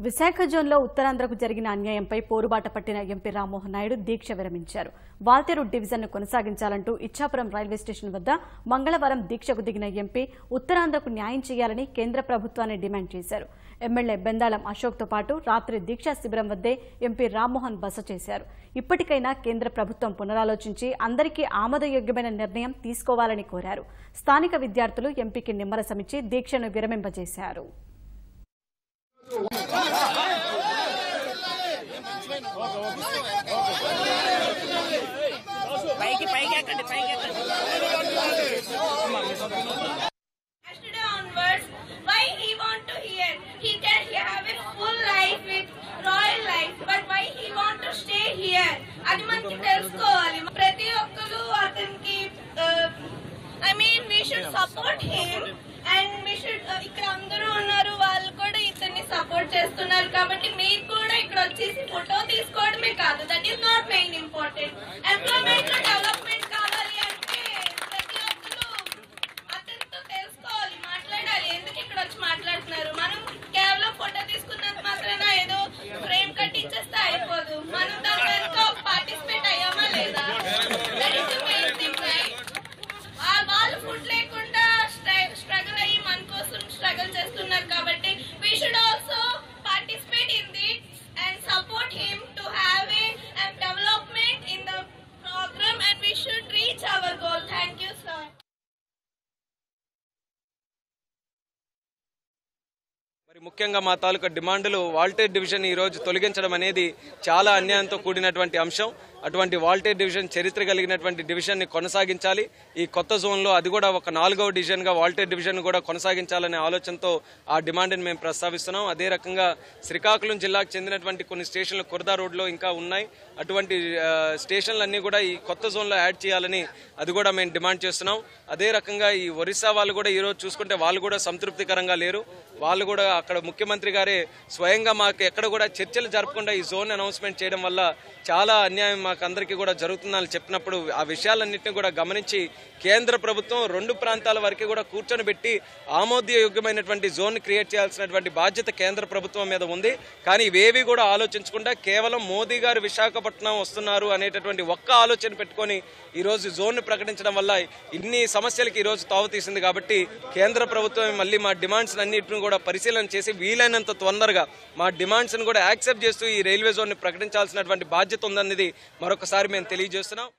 విశాఖ జోన్లో ఉత్తరాంధ్రకు జరిగిన అన్యాయంపై పోరుబాట పట్టిన ఎంపీ రామ్మోహన్ నాయుడు దీక్ష విరమించారు. వాల్తేరు డివిజన్ను కొనసాగించాలంటూ ఇచ్చాపురం రైల్వే స్టేషన్ వద్ద మంగళవారం దీక్షకు దిగిన ఎంపీ ఉత్తరాంధ్రకు న్యాయం చేయాలని కేంద్ర ప్రభుత్వాన్ని డిమాండ్ చేశారు. ఎమ్మెల్యే బెందాళం అశోక్తో పాటు రాత్రి దీక్షా శిబిరం వద్దే ఎంపీ రామ్మోహన్ బస చేశారు. ఇప్పటికైనా కేంద్ర ప్రభుత్వం పునరాలోచించి అందరికీ ఆమోదయోగ్యమైన నిర్ణయం తీసుకోవాలని కోరారు. స్థానిక విద్యార్థులు ఎంపీకి నిమ్మరసమిచ్చి దీక్షను విరమింపజేశారు. Yesterday onwards, why he want to hear? He can have a full life with royal life, but why he want to stay here? అది మనకి తెలుసుకోవాలి. ప్రతి ఒక్కరు అతనికి I mean we should support him and we should ఇక్కడ అందరూ ఉన్నారు, వాళ్ళు కూడా ఇతన్ని సపోర్ట్ చేస్తున్నారు కాబట్టి మీరు కూడా ఇక్కడ వచ్చేసి ఫోటో తీసుకోవడమే కాదు, that is not main important. Employment development కావాలి అంటే ప్రతి ఒక్కరు అతనితో తెలుసుకోవాలి, మాట్లాడాలి. ఎందుకు ఇక్కడ వచ్చి మాట్లాడుతున్నారు? మనం కేవలం ఫోటో తీసుకున్నంత మాత్రాన ఏదో ఫ్రేమ్ కట్టించేస్తే అయిపోదు. మనం దాని వెనుక పార్టిసిపేట్ అయ్యామా లేదా, that is the main thing, right? వాళ్ళు ఫుడ్ లేకుండా స్ట్రగుల్ అయ్యి మన కోసం స్ట్రగుల్ చేస్తున్నారు కాబట్టి we should also participate in this and support him to have a development in the program and we should reach our goal. Thank you, sir. మరి ముఖ్యంగా మా తాలూకా డిమాండ్లు వాల్టేర్ డివిజన్ ఈ రోజు తొలగించడం అనేది చాలా అన్యాయంతో కూడినటువంటి అంశం. అటువంటి వాల్టేర్ డివిజన్ చరిత్ర కలిగినటువంటి డివిజన్ ని కొనసాగించాలి. ఈ కొత్త జోన్ లో అది కూడా ఒక 4వ డివిజన్ గా వాల్టేర్ డివిజన్ కూడా కొనసాగించాలనే ఆలోచనతో ఆ డిమాండ్ ని మేము ప్రస్తావిస్తున్నాం. అదే రకంగా శ్రీకాకుళం జిల్లాకు చెందినటువంటి కొన్ని స్టేషన్లు కుర్దా రోడ్ లో ఇంకా ఉన్నాయి. అటువంటి స్టేషన్లన్నీ కూడా ఈ కొత్త జోన్ లో యాడ్ చేయాలని అది కూడా మేము డిమాండ్ చేస్తున్నాం. అదే రకంగా ఈ ఒరిస్సా వాళ్ళు కూడా ఈ రోజు చూసుకుంటే వాళ్ళు కూడా సంతృప్తికరంగా లేరు. వాళ్ళు కూడా అక్కడ ముఖ్యమంత్రి గారే స్వయంగా మాకు ఎక్కడ కూడా చర్చలు జరపకుండా ఈ జోన్ అనౌన్స్మెంట్ చేయడం వల్ల చాలా అన్యాయం మాకు అందరికీ కూడా జరుగుతుందని చెప్పినప్పుడు ఆ విషయాలన్నింటినీ కూడా గమనించి కేంద్ర ప్రభుత్వం 2 ప్రాంతాల వరకు కూడా కూర్చొని పెట్టి ఆమోదయోగ్యమైనటువంటి జోన్ క్రియేట్ చేయాల్సినటువంటి బాధ్యత కేంద్ర ప్రభుత్వం మీద ఉంది. కానీ ఇవేవి కూడా ఆలోచించకుండా కేవలం మోదీ గారు విశాఖపట్నం వస్తున్నారు అనేటటువంటి ఒక్క ఆలోచన పెట్టుకొని ఈ రోజు జోన్ ప్రకటించడం వల్ల ఇన్ని సమస్యలకి ఈ రోజు తావు తీసింది. కాబట్టి కేంద్ర ప్రభుత్వం మళ్ళీ మా డిమాండ్స్ అన్నింటిని కూడా పరిశీలన చేసి వీలైనంత తొందరగా మా డిమాండ్స్ ను కూడా యాక్సెప్ట్ చేస్తూ ఈ రైల్వే జోన్ ని ప్రకటించాల్సినటువంటి బాధ్యత ఉందన్నది మరొకసారి మేము తెలియజేస్తున్నాం.